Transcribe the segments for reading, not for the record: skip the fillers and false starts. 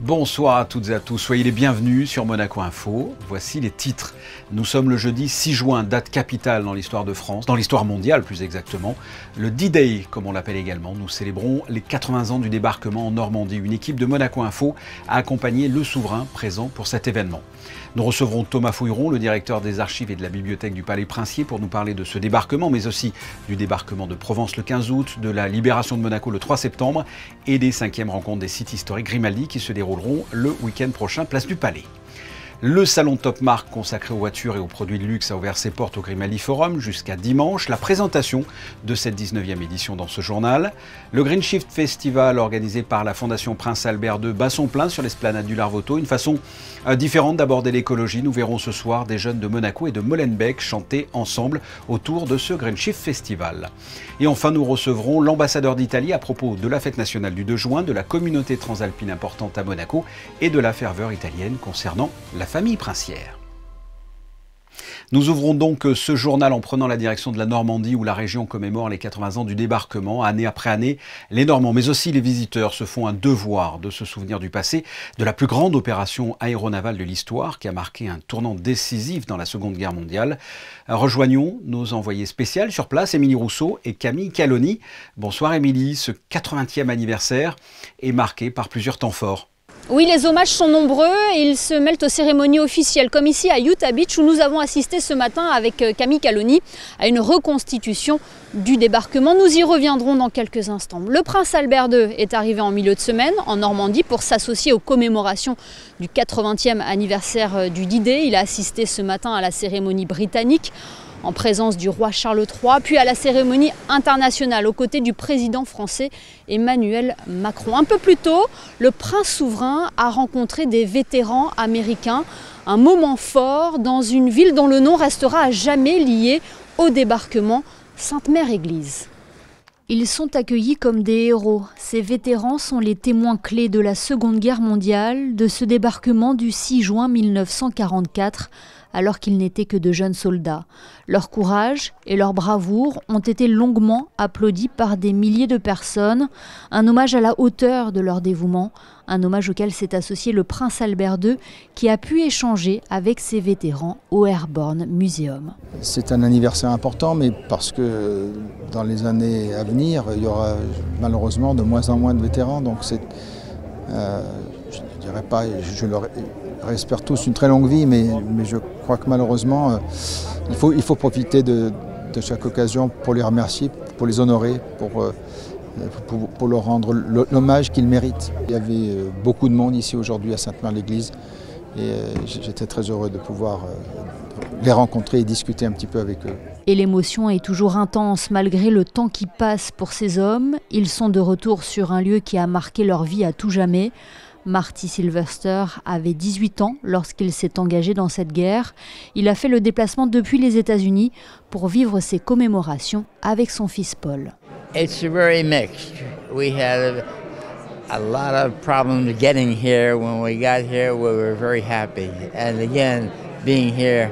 Bonsoir à toutes et à tous, soyez les bienvenus sur Monaco Info. Voici les titres. Nous sommes le jeudi 6 juin, date capitale dans l'histoire de France, dans l'histoire mondiale plus exactement. Le D-Day, comme on l'appelle également. Nous célébrons les 80 ans du débarquement en Normandie. Une équipe de Monaco Info a accompagné le souverain présent pour cet événement. Nous recevrons Thomas Fouilleron, le directeur des archives et de la bibliothèque du Palais Princier, pour nous parler de ce débarquement, mais aussi du débarquement de Provence le 15 août, de la libération de Monaco le 3 septembre et des 5e rencontres des sites historiques Grimaldi qui se dérouleront le week-end prochain, place du Palais. Le salon Top Marque consacré aux voitures et aux produits de luxe a ouvert ses portes au Grimaldi Forum jusqu'à dimanche. La présentation de cette 19e édition dans ce journal. Le Green Shift Festival organisé par la Fondation Prince Albert II bat son plein sur l'esplanade du Larvoto. Une façon différente d'aborder l'écologie. Nous verrons ce soir des jeunes de Monaco et de Molenbeek chanter ensemble autour de ce Green Shift Festival. Et enfin, nous recevrons l'ambassadeur d'Italie à propos de la fête nationale du 2 juin, de la communauté transalpine importante à Monaco et de la ferveur italienne concernant la famille princière. Nous ouvrons donc ce journal en prenant la direction de la Normandie où la région commémore les 80 ans du débarquement. Année après année, les Normands, mais aussi les visiteurs, se font un devoir de se souvenir du passé, de la plus grande opération aéronavale de l'histoire qui a marqué un tournant décisif dans la Seconde Guerre mondiale. Rejoignons nos envoyés spéciales sur place, Émilie Rousseau et Camille Caloni. Bonsoir Émilie, ce 80e anniversaire est marqué par plusieurs temps forts. Oui, les hommages sont nombreux et ils se mêlent aux cérémonies officielles, comme ici à Utah Beach où nous avons assisté ce matin avec Camille Caloni à une reconstitution du débarquement. Nous y reviendrons dans quelques instants. Le prince Albert II est arrivé en milieu de semaine en Normandie pour s'associer aux commémorations du 80e anniversaire du D-Day. Il a assisté ce matin à la cérémonie britannique en présence du roi Charles III, puis à la cérémonie internationale aux côtés du président français Emmanuel Macron. Un peu plus tôt, le prince souverain a rencontré des vétérans américains, un moment fort dans une ville dont le nom restera à jamais lié au débarquement, Sainte-Mère-Église. Ils sont accueillis comme des héros. Ces vétérans sont les témoins clés de la Seconde Guerre mondiale, de ce débarquement du 6 juin 1944, alors qu'ils n'étaient que de jeunes soldats. Leur courage et leur bravoure ont été longuement applaudis par des milliers de personnes, un hommage à la hauteur de leur dévouement, un hommage auquel s'est associé le prince Albert II qui a pu échanger avec ces vétérans au Airborne Museum. C'est un anniversaire important, mais parce que dans les années à venir, il y aura malheureusement de moins en moins de vétérans, donc c'est, je ne dirais pas, je leur espère tous une très longue vie, mais je crois que malheureusement, il faut profiter de chaque occasion pour les remercier, pour les honorer, pour leur rendre l'hommage qu'ils méritent. Il y avait beaucoup de monde ici aujourd'hui à Sainte-Mère-l'Église et j'étais très heureux de pouvoir les rencontrer et discuter un petit peu avec eux. Et l'émotion est toujours intense malgré le temps qui passe pour ces hommes. Ils sont de retour sur un lieu qui a marqué leur vie à tout jamais. Marty Sylvester avait 18 ans lorsqu'il s'est engagé dans cette guerre. Il a fait le déplacement depuis les États-Unis pour vivre ses commémorations avec son fils Paul. It's very mixed. We had a lot of problems getting here. When we got here, we were very happy. And again, being here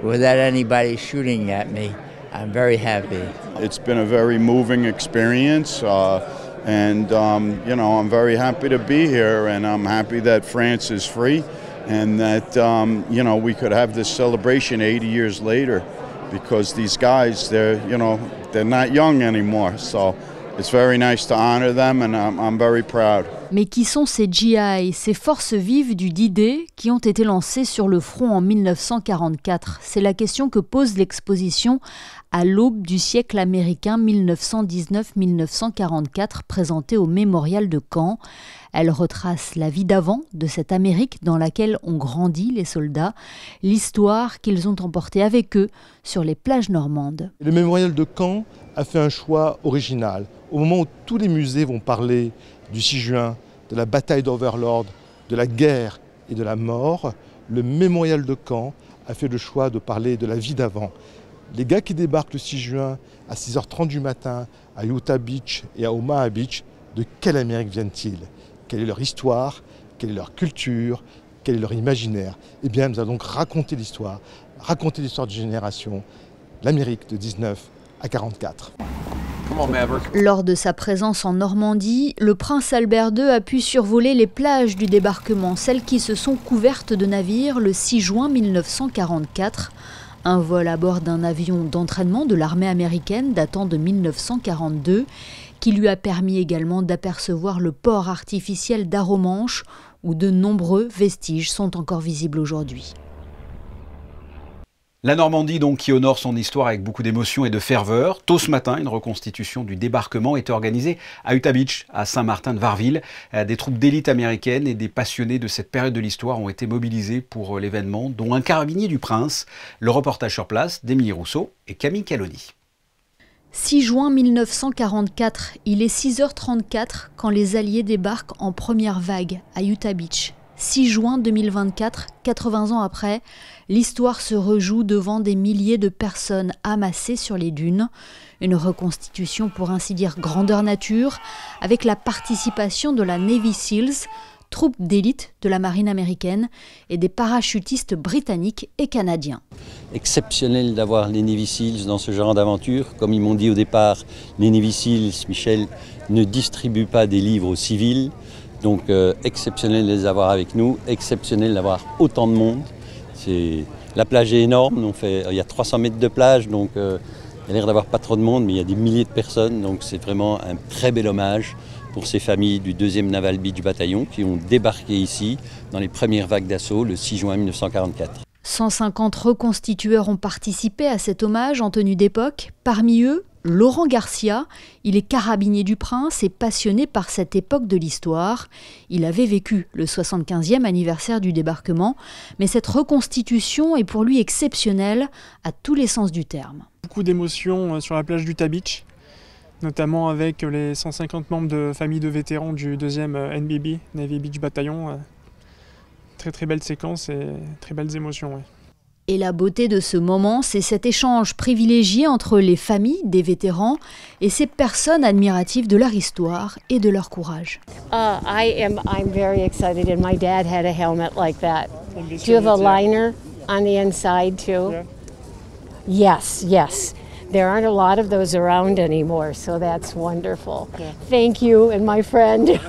without anybody shooting at me, I'm very happy. It's been a very moving experience. And you know, I'm very happy to be here, and I'm happy that France is free, and that you know, we could have this celebration 80 years later, because these guys, they're not young anymore. So it's very nice to honor them, and I'm very proud. Mais qui sont ces GI, ces forces vives du D-Day qui ont été lancées sur le front en 1944 ? C'est la question que pose l'exposition à l'aube du siècle américain 1919-1944 présentée au Mémorial de Caen. Elle retrace la vie d'avant de cette Amérique dans laquelle ont grandi les soldats, l'histoire qu'ils ont emportée avec eux sur les plages normandes. Le Mémorial de Caen a fait un choix original. Au moment où tous les musées vont parler du 6 juin, de la bataille d'Overlord, de la guerre et de la mort, le Mémorial de Caen a fait le choix de parler de la vie d'avant. Les gars qui débarquent le 6 juin à 6h30 du matin à Utah Beach et à Omaha Beach, de quelle Amérique viennent-ils ? Quelle est leur histoire ? Quelle est leur culture ? Quel est leur imaginaire ? Eh bien, nous allons donc raconter l'histoire de génération, l'Amérique de 19 à 44. Lors de sa présence en Normandie, le prince Albert II a pu survoler les plages du débarquement, celles qui se sont couvertes de navires le 6 juin 1944. Un vol à bord d'un avion d'entraînement de l'armée américaine datant de 1942, qui lui a permis également d'apercevoir le port artificiel d'Arromanches, où de nombreux vestiges sont encore visibles aujourd'hui. La Normandie donc qui honore son histoire avec beaucoup d'émotion et de ferveur. Tôt ce matin, une reconstitution du débarquement était organisée à Utah Beach, à Saint-Martin-de-Varreville. Des troupes d'élite américaines et des passionnés de cette période de l'histoire ont été mobilisés pour l'événement, dont un carabinier du Prince. Le reportage sur place d'Émilie Rousseau et Camille Caloni. 6 juin 1944, il est 6h34 quand les Alliés débarquent en première vague à Utah Beach. 6 juin 2024, 80 ans après, l'histoire se rejoue devant des milliers de personnes amassées sur les dunes. Une reconstitution pour ainsi dire grandeur nature, avec la participation de la Navy Seals, troupe d'élite de la marine américaine, et des parachutistes britanniques et canadiens. Exceptionnel d'avoir les Navy Seals dans ce genre d'aventure. Comme ils m'ont dit au départ, les Navy Seals, Michel, ne distribuent pas des livres aux civils. Donc exceptionnel de les avoir avec nous, exceptionnel d'avoir autant de monde. La plage est énorme, il y a 300 mètres de plage, donc il y a l'air d'avoir pas trop de monde, mais il y a des milliers de personnes, donc c'est vraiment un très bel hommage pour ces familles du 2e Naval Beach Bataillon qui ont débarqué ici dans les premières vagues d'assaut le 6 juin 1944. 150 reconstitueurs ont participé à cet hommage en tenue d'époque. Parmi eux, Laurent Garcia, il est carabinier du Prince et passionné par cette époque de l'histoire. Il avait vécu le 75e anniversaire du débarquement, mais cette reconstitution est pour lui exceptionnelle à tous les sens du terme. Beaucoup d'émotions sur la plage d'Utah Beach, notamment avec les 150 membres de familles de vétérans du 2e NBB, Navy Beach Bataillon. Très belle séquence et très belles émotions. Ouais. Et la beauté de ce moment, c'est cet échange privilégié entre les familles des vétérans et ces personnes admiratives de leur histoire et de leur courage. I'm very excited, and my dad had a helmet like that. Do you have a liner on the inside too? Yeah. Yes. There aren't a lot of those around anymore, so that's wonderful. Yeah. Thank you, and my friend.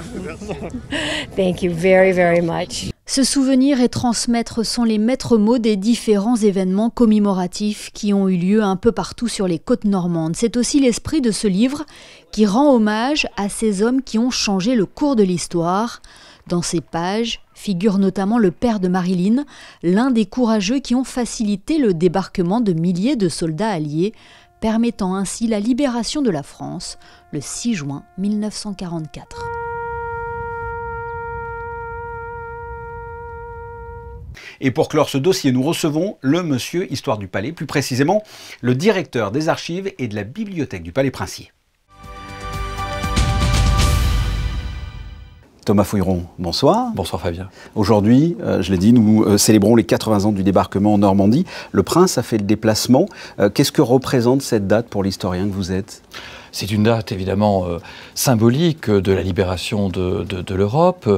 Thank you very, very much. Se souvenir et transmettre sont les maîtres mots des différents événements commémoratifs qui ont eu lieu un peu partout sur les côtes normandes. C'est aussi l'esprit de ce livre qui rend hommage à ces hommes qui ont changé le cours de l'histoire. Dans ces pages figure notamment le père de Marilyn, l'un des courageux qui ont facilité le débarquement de milliers de soldats alliés, permettant ainsi la libération de la France le 6 juin 1944. Et pour clore ce dossier, nous recevons le monsieur Histoire du Palais, plus précisément le directeur des archives et de la bibliothèque du Palais Princier. Thomas Fouilleron, bonsoir. Bonsoir Fabien. Aujourd'hui, je l'ai dit, nous célébrons les 80 ans du débarquement en Normandie. Le Prince a fait le déplacement. Qu'est-ce que représente cette date pour l'historien que vous êtes ? C'est une date évidemment symbolique de la libération de l'Europe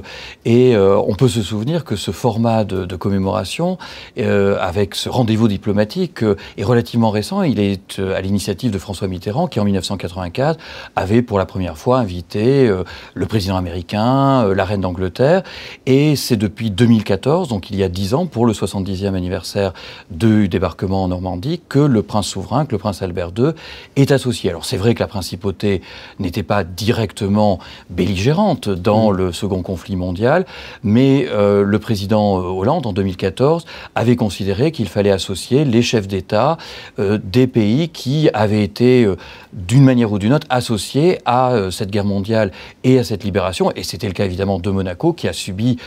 et on peut se souvenir que ce format de commémoration avec ce rendez-vous diplomatique est relativement récent. Il est à l'initiative de François Mitterrand qui en 1984 avait pour la première fois invité le président américain, la reine d'Angleterre, et c'est depuis 2014, donc il y a 10 ans, pour le 70e anniversaire du débarquement en Normandie, que le prince souverain, que le prince Albert II est associé. Alors c'est vrai que la principauté n'était pas directement belligérante dans le second conflit mondial, mais le président Hollande, en 2014, avait considéré qu'il fallait associer les chefs d'État des pays qui avaient été, d'une manière ou d'une autre, associés à cette guerre mondiale et à cette libération. Et c'était le cas évidemment de Monaco, qui a subi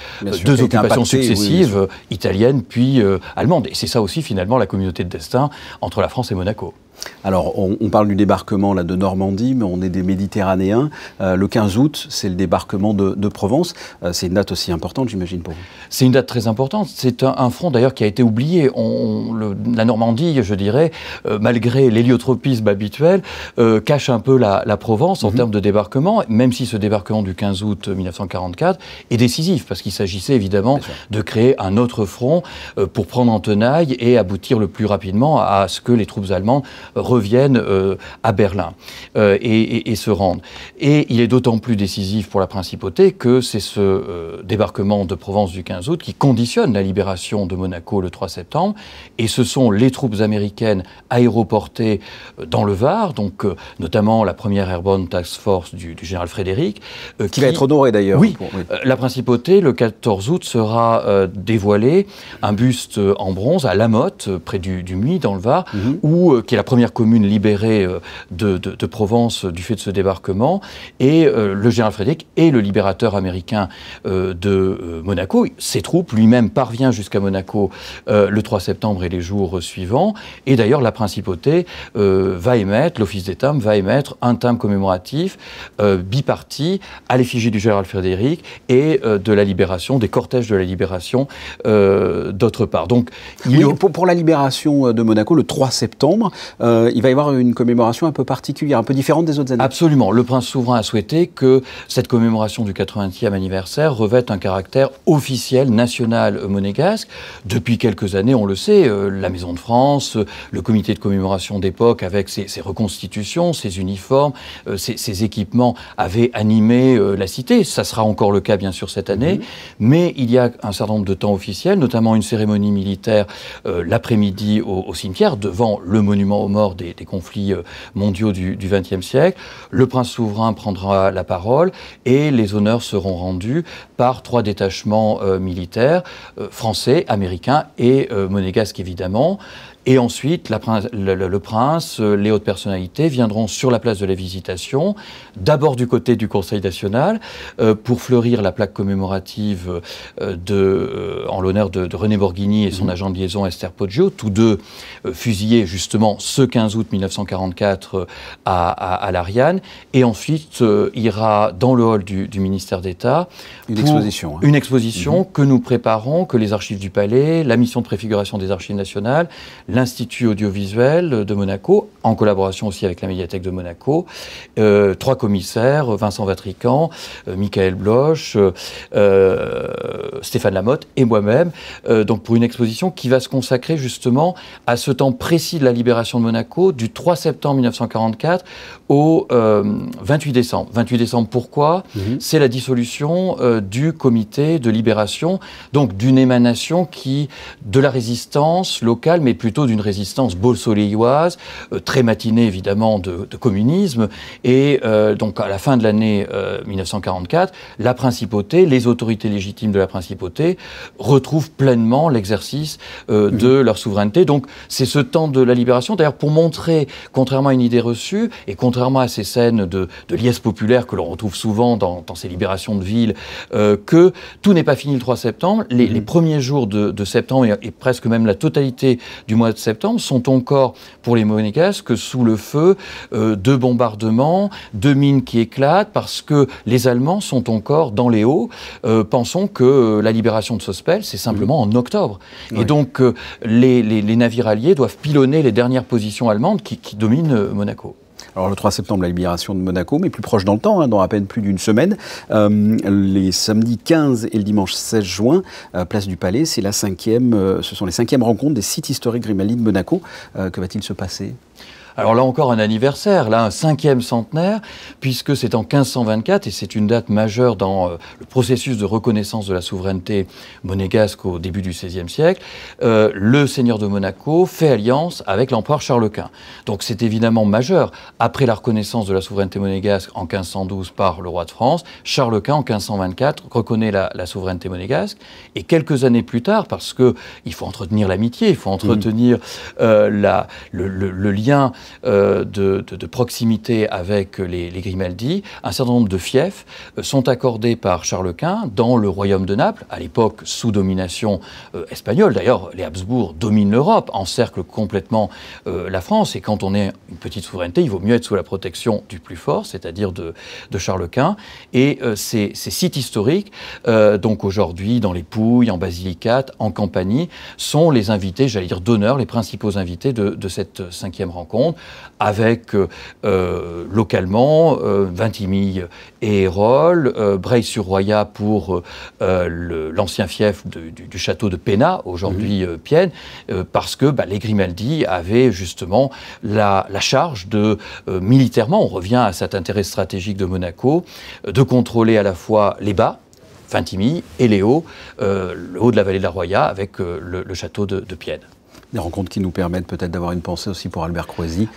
deux occupations successives, italiennes puis allemandes. Et c'est ça aussi finalement la communauté de destin entre la France et Monaco. Alors, on parle du débarquement là, de Normandie, mais on est des Méditerranéens. Le 15 août, c'est le débarquement de Provence. C'est une date aussi importante, j'imagine, pour vous. C'est une date très importante. C'est un front, d'ailleurs, qui a été oublié. La Normandie, je dirais, malgré l'héliotropisme habituel, cache un peu la Provence en termes de débarquement, même si ce débarquement du 15 août 1944 est décisif, parce qu'il s'agissait évidemment de créer un autre front pour prendre en tenaille et aboutir le plus rapidement à ce que les troupes allemandes reviennent à Berlin et se rendent. Et il est d'autant plus décisif pour la principauté que c'est ce débarquement de Provence du 15 août qui conditionne la libération de Monaco le 3 septembre. Et ce sont les troupes américaines aéroportées dans le Var, donc notamment la première Airborne Task Force du général Frédéric. Qui va être honorée d'ailleurs. Oui, la principauté, le 14 août, sera dévoilée un buste en bronze à Lamotte, près du Muy, dans le Var, qui est la première commune libérée de Provence du fait de ce débarquement. Et le général Frédéric est le libérateur américain de Monaco. Ses troupes, lui-même, parvient jusqu'à Monaco le 3 septembre et les jours suivants. Et d'ailleurs, la principauté va émettre, l'office des timbres va émettre un timbre commémoratif biparti à l'effigie du général Frédéric et de la libération, des cortèges de la libération d'autre part. Donc, pour la libération de Monaco, le 3 septembre, il va y avoir une commémoration un peu particulière, un peu différente des autres années. Absolument. Le prince souverain a souhaité que cette commémoration du 80e anniversaire revête un caractère officiel, national monégasque. Depuis quelques années, on le sait, la Maison de France, le comité de commémoration d'époque avec ses reconstitutions, ses uniformes, ses équipements avaient animé la cité. Ça sera encore le cas, bien sûr, cette année. Mais il y a un certain nombre de temps officiels, notamment une cérémonie militaire l'après-midi au cimetière, devant le monument aux morts des conflits mondiaux du XXe siècle. Le prince souverain prendra la parole et les honneurs seront rendus par 3 détachements militaires, français, américains et monégasques évidemment. Et ensuite, le prince, les hautes personnalités viendront sur la place de la Visitation, d'abord du côté du Conseil national, pour fleurir la plaque commémorative en l'honneur de René Borghini et son agent de liaison Esther Poggio, tous deux fusillés justement ce 15 août 1944 à l'Ariane. Et ensuite, ira dans le hall du ministère d'État une exposition. Une exposition que nous préparons, que les archives du Palais, la mission de préfiguration des archives nationales, l'Institut audiovisuel de Monaco, en collaboration aussi avec la médiathèque de Monaco, 3 commissaires, Vincent Vatrican, Michael Bloch, Stéphane Lamotte et moi-même, donc pour une exposition qui va se consacrer justement à ce temps précis de la libération de Monaco, du 3 septembre 1944 au 28 décembre. 28 décembre, pourquoi ? C'est la dissolution du comité de libération, donc d'une émanation de la résistance locale, mais plutôt d'une résistance beausoleilloise, très matinée évidemment de communisme. Et donc à la fin de l'année 1944, la principauté, les autorités légitimes de la principauté retrouvent pleinement l'exercice de leur souveraineté. Donc c'est ce temps de la libération, d'ailleurs pour montrer, contrairement à une idée reçue, et contrairement à ces scènes de liesse populaire que l'on retrouve souvent dans ces libérations de villes, que tout n'est pas fini le 3 septembre. Les premiers jours de septembre et presque même la totalité du mois de septembre sont encore pour les Monégasques sous le feu de bombardements, de mines qui éclatent parce que les Allemands sont encore dans les hauts. Pensons que la libération de Sospel, c'est simplement en octobre. Oui. Et donc les navires alliés doivent pilonner les dernières positions allemandes qui dominent Monaco. Alors le 3 septembre, la libération de Monaco, mais plus proche dans le temps, dans à peine plus d'une semaine. Les samedis 15 et le dimanche 16 juin, place du Palais, ce sont les 5e rencontres des sites historiques Grimaldi de Monaco. Que va-t-il se passer ? Alors là encore un anniversaire, là un 5e centenaire, puisque c'est en 1524, et c'est une date majeure dans le processus de reconnaissance de la souveraineté monégasque au début du XVIe siècle, le seigneur de Monaco fait alliance avec l'empereur Charles Quint. Donc c'est évidemment majeur. Après la reconnaissance de la souveraineté monégasque en 1512 par le roi de France, Charles Quint en 1524 reconnaît la souveraineté monégasque, et quelques années plus tard, parce qu'il faut entretenir l'amitié, il faut entretenir le lien de proximité avec les Grimaldi, un certain nombre de fiefs sont accordés par Charles Quint dans le royaume de Naples, à l'époque sous domination espagnole. D'ailleurs, les Habsbourg dominent l'Europe, encerclent complètement la France, et quand on est une petite souveraineté, il vaut mieux être sous la protection du plus fort, c'est-à-dire de Charles Quint. Et ces sites historiques, donc aujourd'hui dans les Pouilles, en Basilicate, en Campanie, sont les invités, j'allais dire d'honneur, les principaux invités de cette 5e rencontre. monde, avec localement Vintimille et Hérol, Breil-sur-Roya pour l'ancien fief du château de Pénat, aujourd'hui Pienne, parce que les Grimaldi avaient justement la charge de, militairement, on revient à cet intérêt stratégique de Monaco, de contrôler à la fois les bas, Vintimille, et les hauts, le haut de la vallée de la Roya avec le château de Pienne. Des rencontres qui nous permettent peut-être d'avoir une pensée aussi pour Albert Croisi,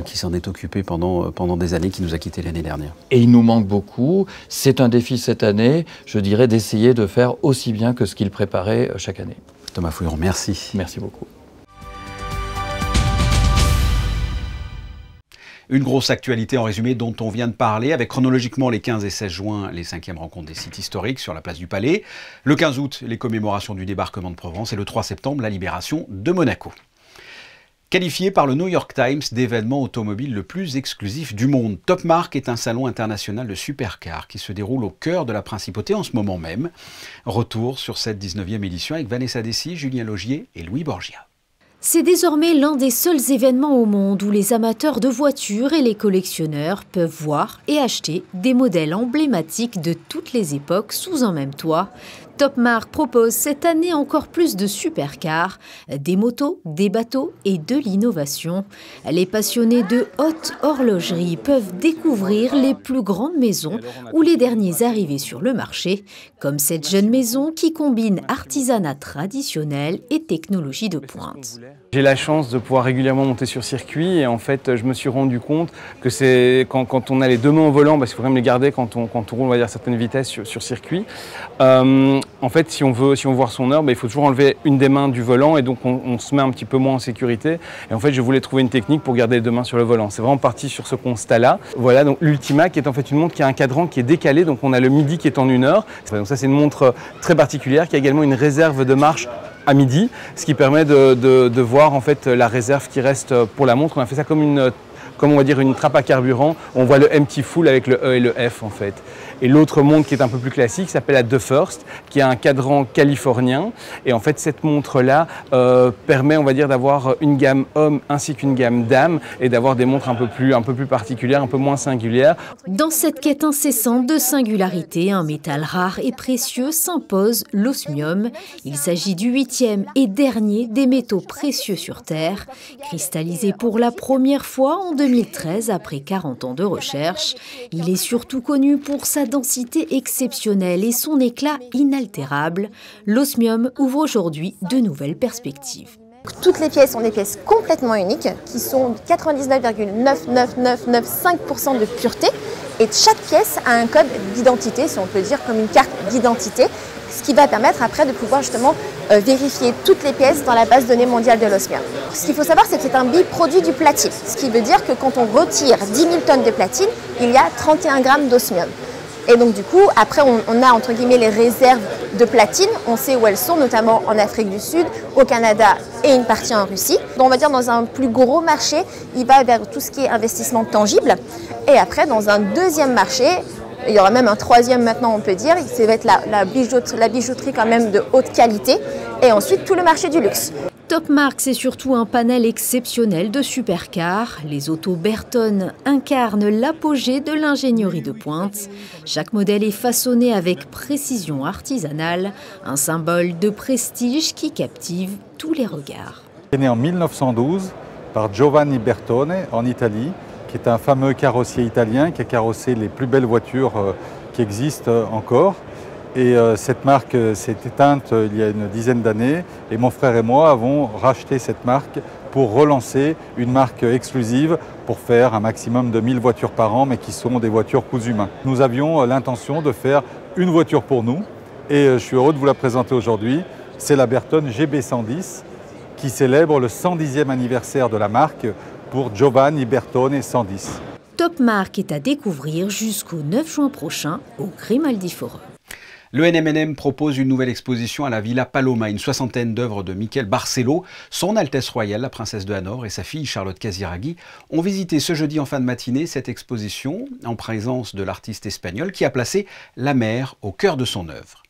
qui s'en est occupé pendant des années, qui nous a quittés l'année dernière. Et il nous manque beaucoup. C'est un défi cette année, je dirais, d'essayer de faire aussi bien que ce qu'il préparait chaque année. Thomas Fouilleron, merci. Merci beaucoup. Une grosse actualité en résumé dont on vient de parler, avec chronologiquement les 15 et 16 juin, les 5e rencontres des sites historiques sur la place du Palais. Le 15 août, les commémorations du débarquement de Provence. Et le 3 septembre, la libération de Monaco. Qualifié par le New York Times d'événement automobile le plus exclusif du monde, Top Marque est un salon international de supercars qui se déroule au cœur de la principauté en ce moment même. Retour sur cette 19e édition avec Vanessa Dessy, Julien Laugier et Louis Borgia. C'est désormais l'un des seuls événements au monde où les amateurs de voitures et les collectionneurs peuvent voir et acheter des modèles emblématiques de toutes les époques sous un même toit. Top Marque propose cette année encore plus de supercars, des motos, des bateaux et de l'innovation. Les passionnés de haute horlogerie peuvent découvrir les plus grandes maisons ou les derniers arrivés sur le marché, comme cette jeune maison qui combine artisanat traditionnel et technologie de pointe. J'ai la chance de pouvoir régulièrement monter sur circuit et en fait je me suis rendu compte que c'est quand on a les deux mains au volant, parce qu'il faut quand même les garder quand on roule, on va dire, certaines vitesses sur circuit. En fait, si on veut voir son heure, il faut toujours enlever une des mains du volant et donc on se met un petit peu moins en sécurité. Et en fait, je voulais trouver une technique pour garder les deux mains sur le volant. C'est vraiment parti sur ce constat-là. Voilà, donc l'Ultima qui est en fait une montre qui a un cadran qui est décalé, donc on a le midi qui est en 1 heure. Donc ça, c'est une montre très particulière qui a également une réserve de marche à midi, ce qui permet de voir en fait la réserve qui reste pour la montre. On a fait ça comme on va dire une trappe à carburant. On voit le empty full avec le E et le F en fait. Et l'autre montre qui est un peu plus classique s'appelle la The First, qui a un cadran californien. Et en fait, cette montre-là permet, on va dire, d'avoir une gamme homme ainsi qu'une gamme dame et d'avoir des montres un peu plus particulières, un peu moins singulières. Dans cette quête incessante de singularité, un métal rare et précieux s'impose, l'osmium. Il s'agit du 8e et dernier des métaux précieux sur Terre, cristallisé pour la première fois en 2013 après 40 ans de recherche. Il est surtout connu pour sa densité exceptionnelle et son éclat inaltérable. L'osmium ouvre aujourd'hui de nouvelles perspectives. Toutes les pièces sont des pièces complètement uniques qui sont 99,99995% de pureté et chaque pièce a un code d'identité, si on peut dire comme une carte d'identité, ce qui va permettre après de pouvoir justement vérifier toutes les pièces dans la base de données mondiale de l'osmium. Ce qu'il faut savoir, c'est que c'est un biproduit du platine, ce qui veut dire que quand on retire 10 000 tonnes de platine, il y a 31 grammes d'osmium. Et donc du coup, après on a entre guillemets les réserves de platine, on sait où elles sont, notamment en Afrique du Sud, au Canada et une partie en Russie. Donc on va dire dans un plus gros marché, il va vers tout ce qui est investissement tangible. Et après dans un deuxième marché, il y aura même un troisième maintenant on peut dire, ça va être la bijouterie quand même de haute qualité. Et ensuite tout le marché du luxe. Top Marque, c'est surtout un panel exceptionnel de supercars. Les autos Bertone incarnent l'apogée de l'ingénierie de pointe. Chaque modèle est façonné avec précision artisanale, un symbole de prestige qui captive tous les regards. Il est né en 1912 par Giovanni Bertone en Italie, qui est un fameux carrossier italien qui a carrossé les plus belles voitures qui existent encore. Et cette marque s'est éteinte il y a une dizaine d'années et mon frère et moi avons racheté cette marque pour relancer une marque exclusive pour faire un maximum de 1000 voitures par an, mais qui sont des voitures cousues main. Nous avions l'intention de faire une voiture pour nous et je suis heureux de vous la présenter aujourd'hui. C'est la Bertone GB110 qui célèbre le 110e anniversaire de la marque pour Giovanni Bertone 110. Top Marque est à découvrir jusqu'au 9 juin prochain au Grimaldi Forum. Le NMNM propose une nouvelle exposition à la Villa Paloma, une soixantaine d'œuvres de Michel Barcelo. Son Altesse Royale, la princesse de Hanovre, et sa fille Charlotte Casiraghi ont visité ce jeudi en fin de matinée cette exposition en présence de l'artiste espagnol qui a placé la mer au cœur de son œuvre.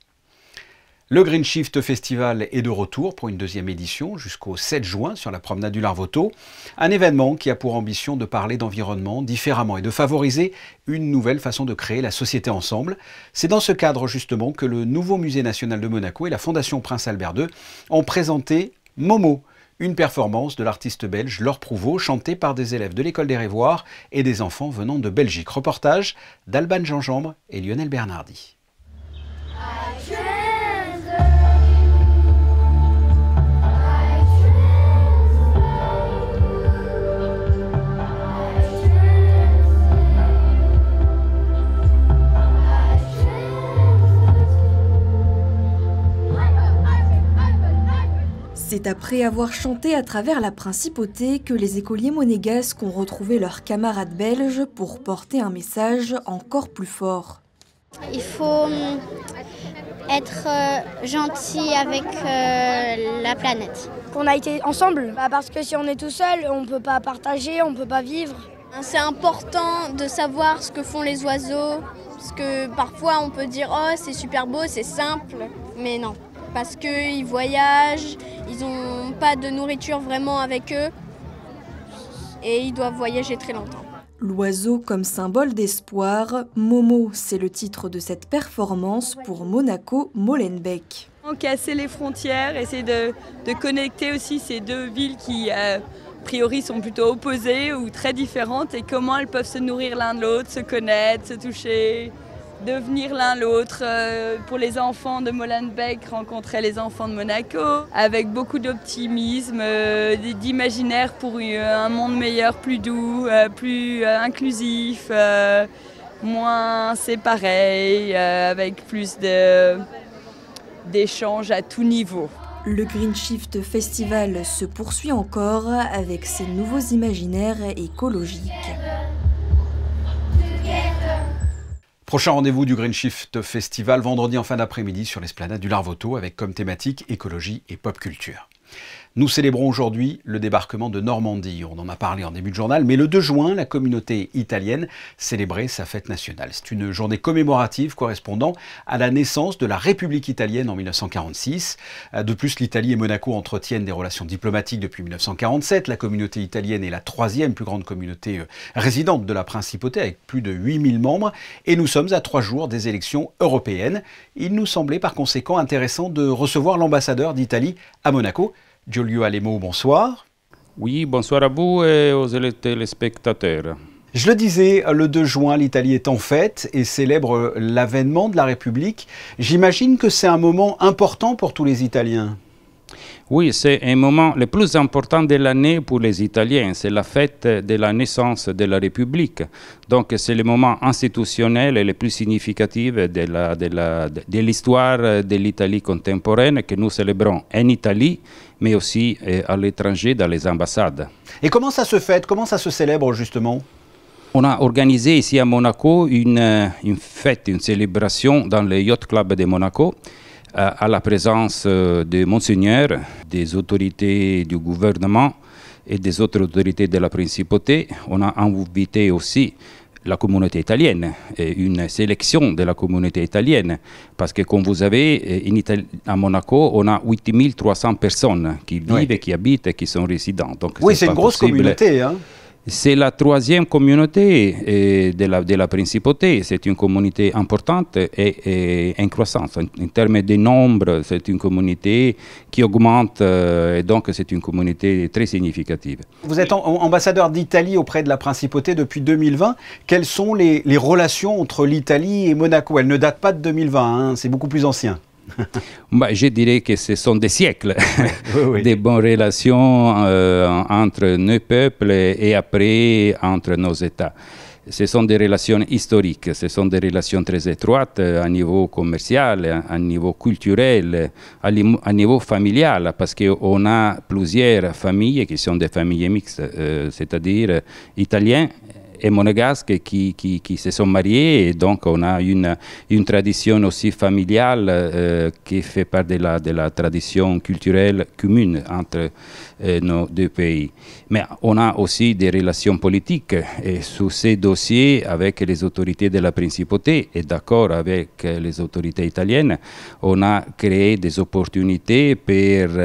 Le Green Shift Festival est de retour pour une deuxième édition jusqu'au 7 juin sur la promenade du Larvoto. Un événement qui a pour ambition de parler d'environnement différemment et de favoriser une nouvelle façon de créer la société ensemble. C'est dans ce cadre justement que le nouveau Musée national de Monaco et la Fondation Prince Albert II ont présenté Momo, une performance de l'artiste belge Laure Prouveau, chantée par des élèves de l'école des Rêvoirs et des enfants venant de Belgique. Reportage d'Alban Gingembre et Lionel Bernardi. C'est après avoir chanté à travers la principauté que les écoliers monégasques ont retrouvé leurs camarades belges pour porter un message encore plus fort. Il faut être gentil avec la planète. Qu'on a été ensemble, parce que si on est tout seul, on ne peut pas partager, on ne peut pas vivre. C'est important de savoir ce que font les oiseaux, parce que parfois on peut dire « oh c'est super beau, c'est simple », mais non. Parce qu'ils voyagent, ils n'ont pas de nourriture vraiment avec eux et ils doivent voyager très longtemps. L'oiseau comme symbole d'espoir, Momo, c'est le titre de cette performance pour Monaco Molenbeek. Casser les frontières, essayer de connecter aussi ces deux villes qui, a priori, sont plutôt opposées ou très différentes et comment elles peuvent se nourrir l'un de l'autre, se connaître, se toucher. Devenir l'un l'autre, pour les enfants de Molenbeek, rencontrer les enfants de Monaco, avec beaucoup d'optimisme, d'imaginaire pour un monde meilleur, plus doux, plus inclusif, moins séparé, avec plus d'échanges à tout niveau. Le Green Shift Festival se poursuit encore avec ses nouveaux imaginaires écologiques. Prochain rendez-vous du Green Shift Festival, vendredi en fin d'après-midi sur l'esplanade du Larvoto avec comme thématique écologie et pop culture. Nous célébrons aujourd'hui le débarquement de Normandie. On en a parlé en début de journal, mais le 2 juin, la communauté italienne célébrait sa fête nationale. C'est une journée commémorative correspondant à la naissance de la République italienne en 1946. De plus, l'Italie et Monaco entretiennent des relations diplomatiques depuis 1947. La communauté italienne est la 3e plus grande communauté résidente de la principauté avec plus de 8000 membres. Et nous sommes à 3 jours des élections européennes. Il nous semblait par conséquent intéressant de recevoir l'ambassadeur d'Italie à Monaco. Giulio Alemo, bonsoir. Oui, bonsoir à vous et aux téléspectateurs. Je le disais, le 2 juin, l'Italie est en fête et célèbre l'avènement de la République. J'imagine que c'est un moment important pour tous les Italiens. Oui, c'est un moment le plus important de l'année pour les Italiens. C'est la fête de la naissance de la République. Donc c'est le moment institutionnel et le plus significatif de l'histoire de l'Italie contemporaine que nous célébrons en Italie, mais aussi à l'étranger dans les ambassades. Et comment ça se fête? Comment ça se célèbre justement? On a organisé ici à Monaco une fête, une célébration dans le Yacht Club de Monaco, à la présence de Monseigneur, des autorités du gouvernement et des autres autorités de la principauté. On a invité aussi la communauté italienne, une sélection de la communauté italienne, parce que comme vous savez, à Monaco, on a 8300 personnes qui vivent, qui habitent et qui sont résidents. Donc, oui, c'est une grosse communauté, hein. C'est la 3e communauté de la principauté. C'est une communauté importante et en croissance. En termes de nombre, c'est une communauté qui augmente et donc c'est une communauté très significative. Vous êtes ambassadeur d'Italie auprès de la principauté depuis 2020. Quelles sont les relations entre l'Italie et Monaco? Elles ne datent pas de 2020, hein, c'est beaucoup plus ancien. Je dirais que ce sont des siècles oui. de bonnes relations entre nos peuples et après entre nos États. Ce sont des relations historiques, ce sont des relations très étroites à niveau commercial, à niveau culturel, à niveau familial, parce qu'on a plusieurs familles qui sont des familles mixtes, c'est-à-dire italiens et monégasques qui se sont mariés, et donc on a une tradition aussi familiale qui fait part de la tradition culturelle commune entre nos deux pays. Mais on a aussi des relations politiques, et sur ces dossiers avec les autorités de la principauté et d'accord avec les autorités italiennes, on a créé des opportunités pour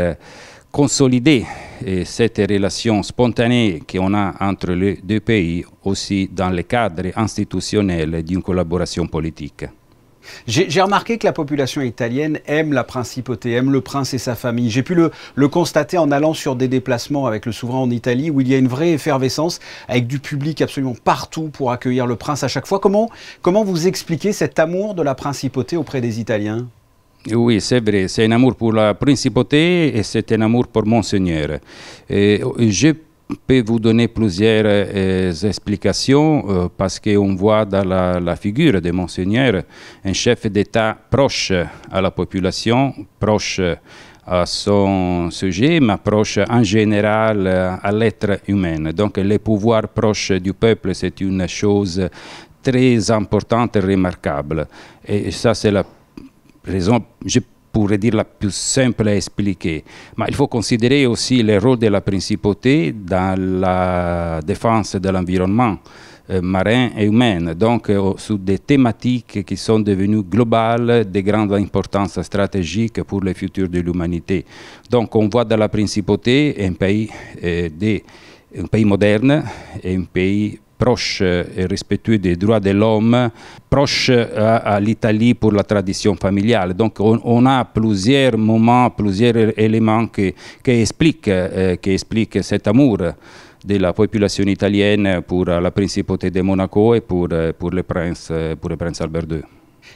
consolider cette relation spontanée qu'on a entre les deux pays aussi dans le cadre institutionnel d'une collaboration politique. J'ai remarqué que la population italienne aime la principauté, aime le prince et sa famille. J'ai pu le constater en allant sur des déplacements avec le souverain en Italie, où il y a une vraie effervescence, avec du public absolument partout pour accueillir le prince à chaque fois. Comment vous expliquez cet amour de la principauté auprès des Italiens ? Oui, c'est vrai, c'est un amour pour la principauté et c'est un amour pour Monseigneur. Je peux vous donner plusieurs explications parce qu'on voit dans la figure de Monseigneur un chef d'État proche à la population, proche à son sujet, mais proche en général à l'être humain. Donc le pouvoir proche du peuple, c'est une chose très importante et remarquable. Et ça, c'est la raison, je pourrais dire, la plus simple à expliquer. Mais il faut considérer aussi le rôle de la principauté dans la défense de l'environnement marin et humain, donc sur des thématiques qui sont devenues globales, de grande importance stratégique pour le futur de l'humanité. Donc on voit dans la principauté un pays moderne, un pays proche et respectueux des droits de l'homme, proche à l'Italie pour la tradition familiale. Donc on a plusieurs moments, plusieurs éléments qui expliquent cet amour de la population italienne pour la principauté de Monaco et pour le prince Albert II.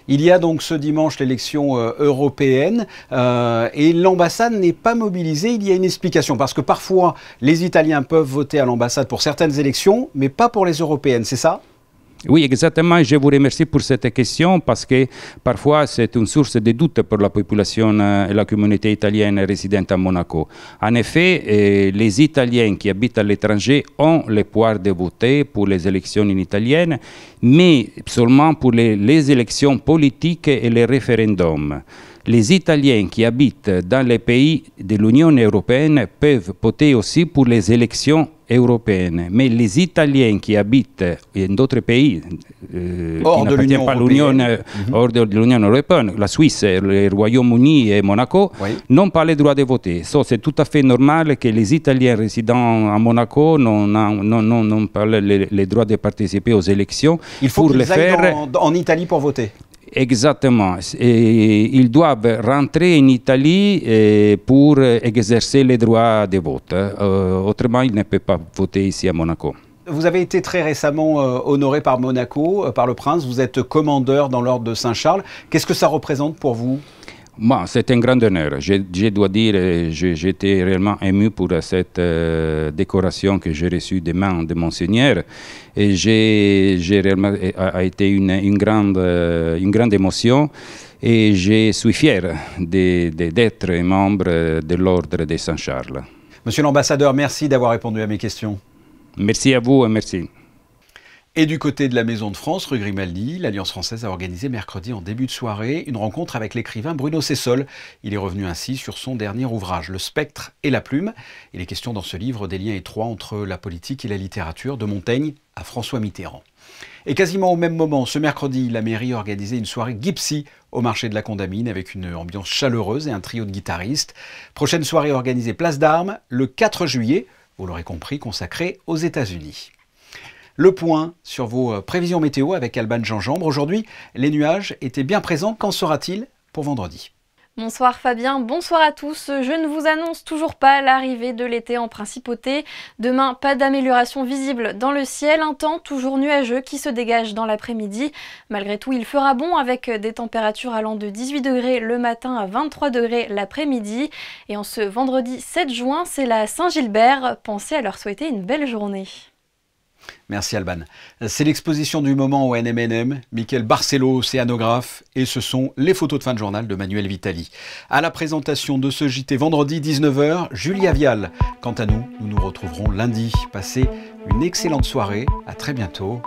Il y a donc ce dimanche l'élection européenne et l'ambassade n'est pas mobilisée. Il y a une explication parce que parfois les Italiens peuvent voter à l'ambassade pour certaines élections, mais pas pour les européennes, c'est ça ? Oui, exactement. Je vous remercie pour cette question parce que parfois c'est une source de doute pour la population et la communauté italienne résidente à Monaco. En effet, les Italiens qui habitent à l'étranger ont le pouvoir de voter pour les élections italiennes, mais seulement pour les élections politiques et les référendums. Les Italiens qui habitent dans les pays de l'Union européenne peuvent voter aussi pour les élections européennes. Mais les Italiens qui habitent dans d'autres pays hors de l'Union européenne, la Suisse, le Royaume-Uni et Monaco, oui, n'ont pas le droit de voter. C'est tout à fait normal que les Italiens résidant à Monaco n'ont pas le droit de participer aux élections. Il faut qu'ils aillent en Italie pour voter. Exactement. Et ils doivent rentrer en Italie pour exercer les droits de vote. Autrement, ils ne peuvent pas voter ici à Monaco. Vous avez été très récemment honoré par Monaco, par le prince. Vous êtes commandeur dans l'ordre de Saint-Charles. Qu'est-ce que ça représente pour vous ? Bon, c'est un grand honneur. Je dois dire, j'étais réellement ému pour cette décoration que j'ai reçue des mains de Monseigneur. Et j'ai réellement été une grande émotion. Et je suis fier d'être membre de l'ordre de Saint-Charles. Monsieur l'ambassadeur, merci d'avoir répondu à mes questions. Merci à vous et merci. Et du côté de la Maison de France, rue Grimaldi, l'Alliance française a organisé mercredi en début de soirée une rencontre avec l'écrivain Bruno Cessol. Il est revenu ainsi sur son dernier ouvrage, Le Spectre et la Plume. Il est question dans ce livre des liens étroits entre la politique et la littérature, de Montaigne à François Mitterrand. Et quasiment au même moment, ce mercredi, la mairie a organisé une soirée Gypsy au marché de la Condamine avec une ambiance chaleureuse et un trio de guitaristes. Prochaine soirée organisée Place d'Armes le 4 juillet, vous l'aurez compris, consacrée aux États-Unis. Le point sur vos prévisions météo avec Alban Gingembre. Aujourd'hui, les nuages étaient bien présents. Qu'en sera-t-il pour vendredi ? Bonsoir Fabien, bonsoir à tous. Je ne vous annonce toujours pas l'arrivée de l'été en principauté. Demain, pas d'amélioration visible dans le ciel, un temps toujours nuageux qui se dégage dans l'après-midi. Malgré tout, il fera bon avec des températures allant de 18 degrés le matin à 23 degrés l'après-midi. Et en ce vendredi 7 juin, c'est la Saint-Gilbert. Pensez à leur souhaiter une belle journée. Merci Alban. C'est l'exposition du moment au NMNM, Michael Barcelo, océanographe, et ce sont les photos de fin de journal de Manuel Vitali. À la présentation de ce JT vendredi 19h, Julia Vial. Quant à nous, nous nous retrouverons lundi. Passez une excellente soirée, à très bientôt